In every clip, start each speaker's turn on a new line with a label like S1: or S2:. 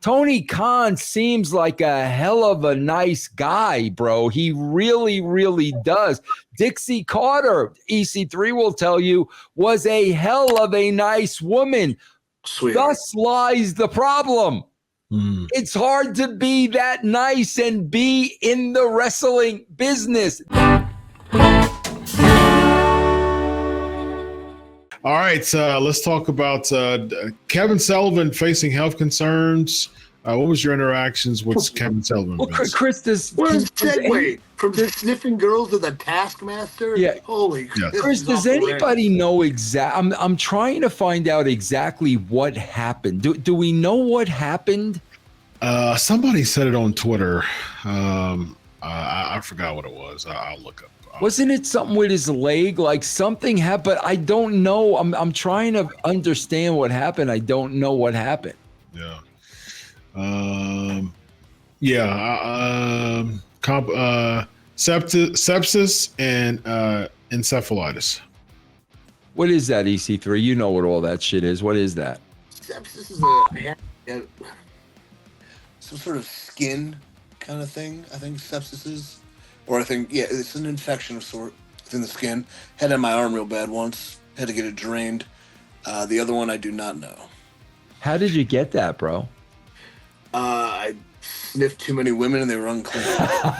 S1: Tony Khan seems like a hell of a nice guy, bro. He really, really does. Dixie Carter, EC3 will tell you, was a hell of a nice woman.
S2: Sweet.
S1: Thus lies the problem. It's hard to be that nice and be in the wrestling business.
S3: All right, let's talk about Kevin Sullivan facing health concerns. What was your interactions with Kevin Sullivan?
S1: Well, Chris,
S2: what a segue from sniffing girls to the Taskmaster?
S1: Yeah.
S2: Holy
S1: Chris, does anybody know exactly? I'm trying to find out exactly what happened. Do we know what happened?
S3: Somebody said it on Twitter. I forgot what it was. I'll look up.
S1: Wasn't it something with his leg? Like something happened. I don't know. I'm trying to understand what happened. I don't know what happened.
S3: Yeah. Sepsis and encephalitis.
S1: What is that, EC3? You know what all that shit is. What is that?
S2: Sepsis is some sort of skin kind of thing. I think sepsis is. Or I think, yeah, it's an infection of sort. It's in the skin. Had it on my arm real bad once. Had to get it drained. The other one I do not know.
S1: How did you get that, bro?
S2: I sniffed too many women and they were unclean.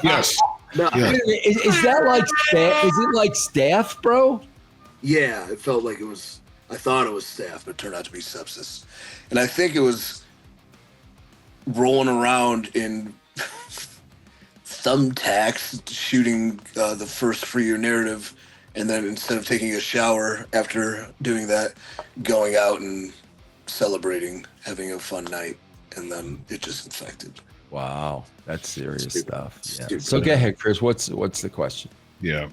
S3: Yes.
S2: No,
S3: Yeah.
S1: Is that like staph? Is it like staph, bro?
S2: Yeah, it felt like it was. I thought it was staph, but it turned out to be sepsis. And I think it was rolling around in thumbtacks, shooting the first For Your Narrative, and then instead of taking a shower after doing that, going out and celebrating, having a fun night, and then it just infected.
S1: Wow, that's serious stuff. Yeah.
S2: Stupid.
S1: So go ahead, Chris. What's the question?
S3: Yeah.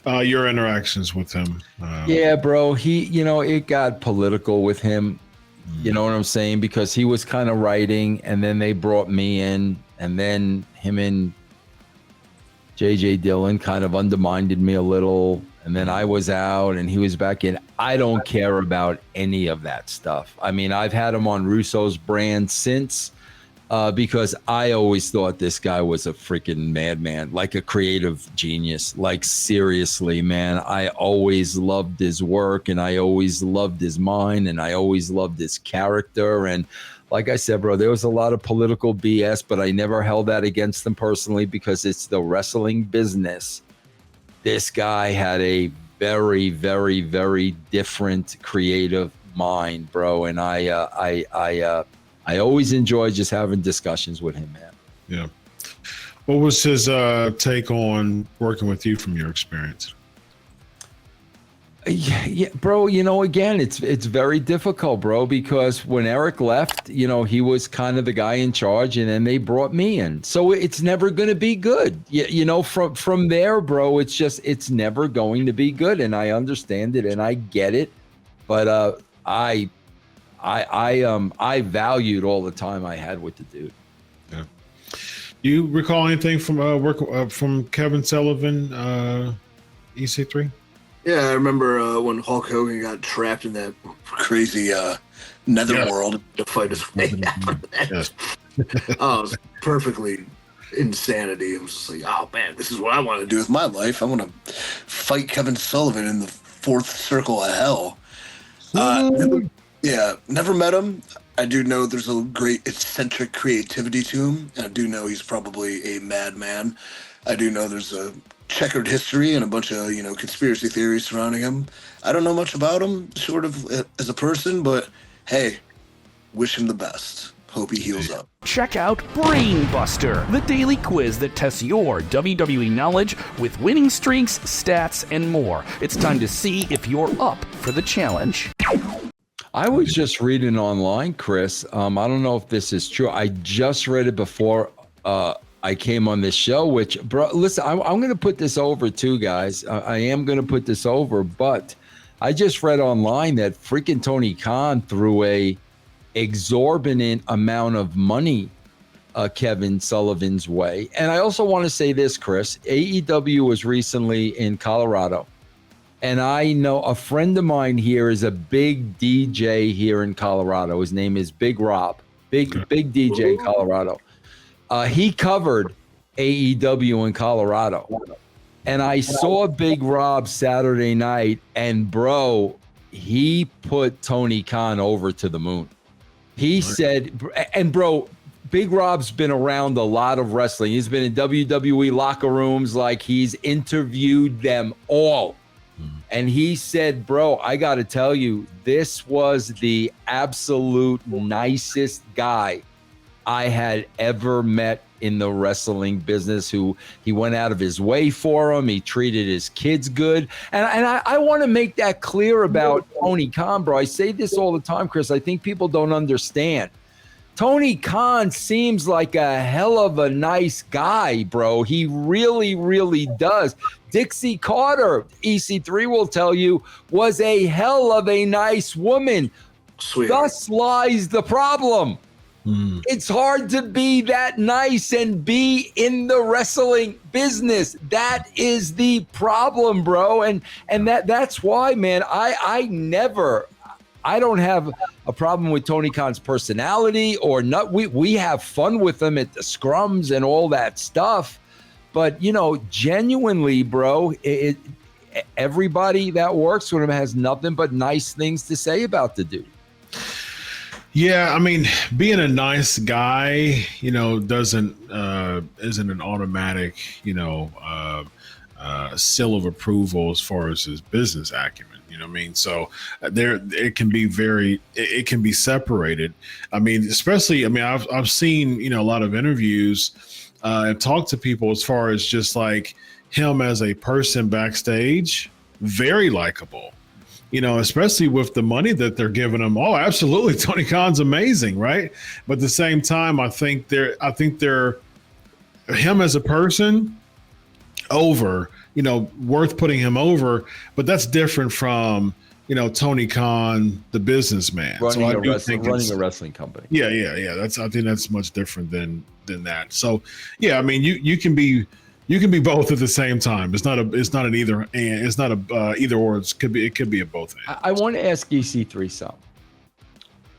S3: Your interactions with him.
S1: Yeah, bro. It got political with him. You know what I'm saying? Because he was kind of writing, and then they brought me in, and then him and JJ Dillon kind of undermined me a little, and then I was out and he was back in. I don't care about any of that stuff. I mean, I've had him on Russo's brand since because I always thought this guy was a freaking madman, like a creative genius. Like, seriously, man, I always loved his work and I always loved his mind and I always loved his character. And like I said, bro, there was a lot of political BS, but I never held that against them personally because it's the wrestling business. This guy had a very, very, very different creative mind, bro. And I always enjoy just having discussions with him, man.
S3: Yeah. What was his take on working with you from your experience?
S1: Yeah, bro, again, it's very difficult, bro, because when Eric left, he was kind of the guy in charge, and then they brought me in. So it's never going to be good. From there, bro, it's never going to be good. And I understand it and I get it. But I valued all the time I had with the dude.
S3: Yeah. You recall anything from work from Kevin Sullivan, EC3?
S2: Yeah, I remember when Hulk Hogan got trapped in that crazy netherworld to fight his way out of that.
S3: Yes.
S2: Oh, it was perfectly insanity. It was just like, oh man, this is what I want to do with my life. I want to fight Kevin Sullivan in the fourth circle of hell. Never met him. I do know there's a great eccentric creativity to him. And I do know he's probably a madman. I do know there's a checkered history and a bunch of, conspiracy theories surrounding him. I don't know much about him, sort of as a person, but hey, wish him the best. Hope he heals up.
S4: Check out BrainBuster, the daily quiz that tests your WWE knowledge with winning streaks, stats, and more. It's time to see if you're up for the challenge.
S1: I was just reading online, Chris. I don't know if this is true. I just read it before I came on this show, which, bro, listen, I'm going to put this over too, guys. I am going to put this over, but I just read online that freaking Tony Khan threw a exorbitant amount of money Kevin Sullivan's way. And I also want to say this, Chris. AEW was recently in Colorado. And I know a friend of mine here is a big DJ here in Colorado. His name is Big Rob. big DJ in Colorado. He covered AEW in Colorado. And I saw Big Rob Saturday night, and bro, he put Tony Khan over to the moon. He said, and bro, Big Rob's been around a lot of wrestling. He's been in WWE locker rooms, like he's interviewed them all. And he said, bro, I got to tell you, this was the absolute nicest guy I had ever met in the wrestling business, who he went out of his way for him. He treated his kids good. And I want to make that clear about Tony Khan, bro. I say this all the time, Chris. I think people don't understand. Tony Khan seems like a hell of a nice guy, bro. He really, really does. Dixie Carter, EC3 will tell you, was a hell of a nice woman.
S2: Sweet.
S1: Thus lies the problem. It's hard to be that nice and be in the wrestling business. That is the problem, bro. And that's why, man, I don't have a problem with Tony Khan's personality or not. We have fun with him at the scrums and all that stuff. But, you know, genuinely, bro, everybody that works with him has nothing but nice things to say about the dude.
S3: Yeah, I mean, being a nice guy, you know, isn't an automatic, you know, seal of approval as far as his business acumen. You know what I mean? So it can be separated. I mean, especially, I mean, I've seen, you know, a lot of interviews and talked to people as far as just like him as a person backstage, very likable. You know, especially with the money that they're giving him. Oh, absolutely. Tony Khan's amazing, right? But at the same time, I think they're him as a person over, you know, worth putting him over. But that's different from, you know, Tony Khan, the businessman.
S1: Running a wrestling company.
S3: Yeah. I think that's much different than that. So, yeah, I mean, you can be both at the same time. It's not an either and. It's not a either or. It could be a both and.
S1: I want to ask EC3 something,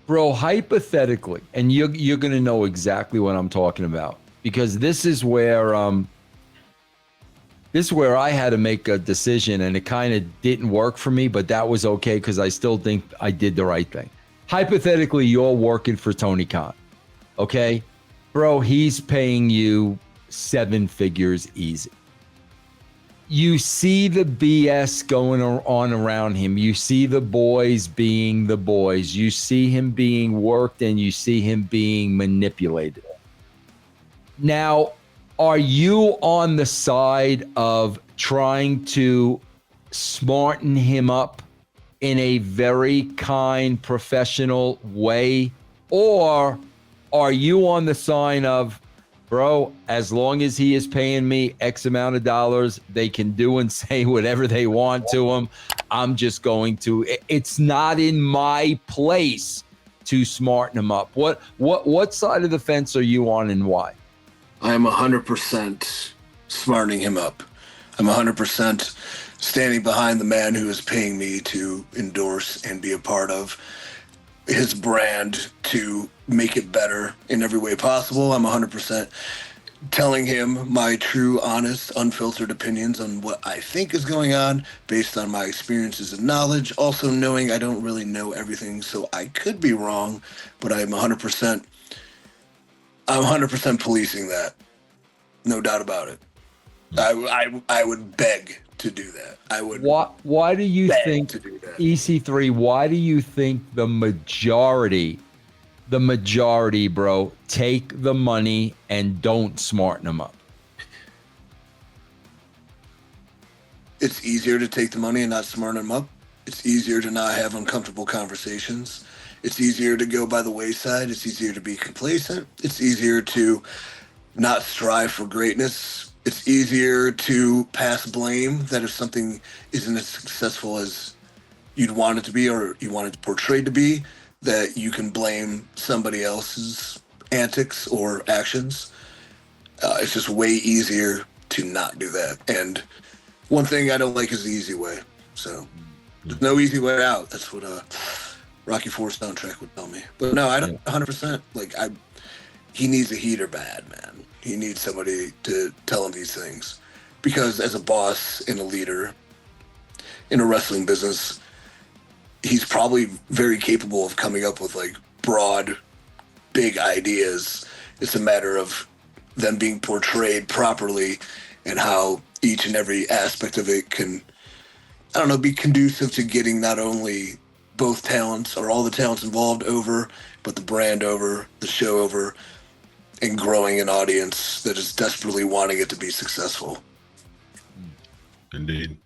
S1: bro. Hypothetically, and you're going to know exactly what I'm talking about, because this is where I had to make a decision, and it kind of didn't work for me, but that was okay because I still think I did the right thing. Hypothetically, you're working for Tony Khan, okay, bro? He's paying you 7 figures easy. You see the BS going on around him. You see the boys being the boys. You see him being worked, and you see him being manipulated. Now, are you on the side of trying to smarten him up in a very kind, professional way? Or are you on the side of, bro, as long as he is paying me X amount of dollars, they can do and say whatever they want to him. I'm just going to, it's not in my place to smarten him up. What side of the fence are you on, and why?
S2: I am 100% smartening him up. I'm 100% standing behind the man who is paying me to endorse and be a part of his brand to make it better in every way possible. I'm 100% telling him my true, honest, unfiltered opinions on what I think is going on based on my experiences and knowledge. Also knowing I don't really know everything, so I could be wrong, but I'm 100% policing that. No doubt about it. I would beg to do that. I would.
S1: Why do you think, EC3, why do you think the majority, bro, take the money and don't smarten them up?
S2: It's easier to take the money and not smarten them up. It's easier to not have uncomfortable conversations. It's easier to go by the wayside. It's easier to be complacent. It's easier to not strive for greatness. It's easier to pass blame, that if something isn't as successful as you'd want it to be or you want it portrayed to be, that you can blame somebody else's antics or actions. It's just way easier to not do that. And one thing I don't like is the easy way. So there's no easy way out. That's what Rocky IV soundtrack would tell me. But no, I don't 100%. Like, he needs a heater bad, man. He needs somebody to tell him these things. Because as a boss and a leader in a wrestling business, he's probably very capable of coming up with like broad, big ideas. It's a matter of them being portrayed properly and how each and every aspect of it can, I don't know, be conducive to getting not only both talents or all the talents involved over, but the brand over, the show over, and growing an audience that is desperately wanting it to be successful.
S3: Indeed.